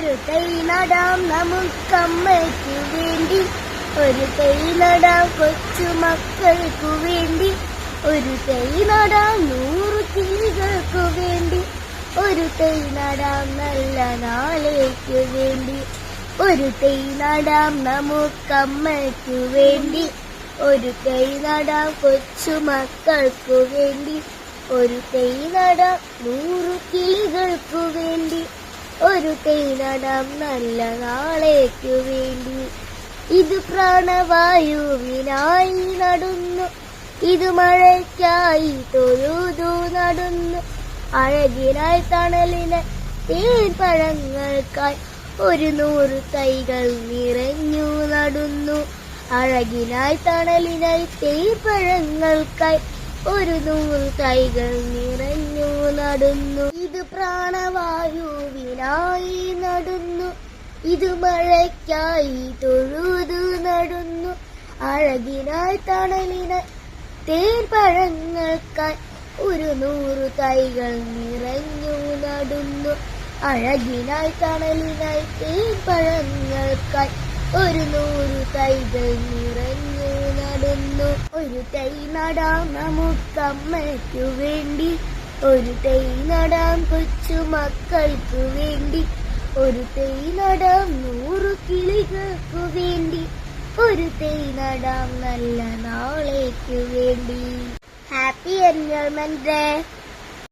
ഒരു തൈ നടാം നമുക്കമ്മയ്ക്കു വേണ്ടി, ഒരു തൈ നടാം കൊച്ചുമക്കൾക്കു വേണ്ടി, ഒരു തൈ നടാം 100 കിളികൾക്കു വേണ്ടി, ഒരു തൈ നടാം നല്ല നാളേക്കു വേണ്ടി, ഒരു തൈ നടാം നമുക്കമ്മയ്ക്കു വേണ്ടി, ഒരു തൈ നടാം കൊച്ചുമക്കൾക്കു വേണ്ടി, ഒരു തൈ നടാം 100 കിളികൾക്കു വേണ്ടി, ഒരു തൈ നടാം നല്ല നാളേക്കു വേണ്ടി. ഇത് പ്രാണവായുവിനായി നടുന്നു, ഇത് മഴയ്ക്കായി തൊഴുതു നടുന്നു, അഴകിനായി തണലിന് തേൻപഴങ്ങൾക്കായി 100 തൈകൾ നിറഞ്ഞു നടുന്നു, അഴകിനായി തണലിനായി തേൻപഴങ്ങൾക്കായി 100 തൈകൾ നിറഞ്ഞു നടുന്നു. ഇത് പ്രാണവായുവിനായി നടുന്നു, ഇത് മഴയ്ക്കായി തൊഴുതു നടുന്നു, അഴകിനായി തണലിനായി തേൻപഴങ്ങൾക്കായി 100 തൈകൾ നിറഞ്ഞു നടുന്നു, അഴകിനായി തണലിനായി തേൻപഴങ്ങൾക്കായി 100 തൈകൾ നിറഞ്ഞു നടുന്നു. ഒരു തൈ നടാം നമുക്കമ്മയ്ക്കു വേണ്ടി, ഒരു തൈ നടാം കൊച്ചുമക്കൾക്കു വേണ്ടി, ഒരു തൈ നടാം 100 കിളികൾക്കു വേണ്ടി, ഒരു തൈ നടാം നല്ല നാളേക്കു വേണ്ടി. Happy environment day.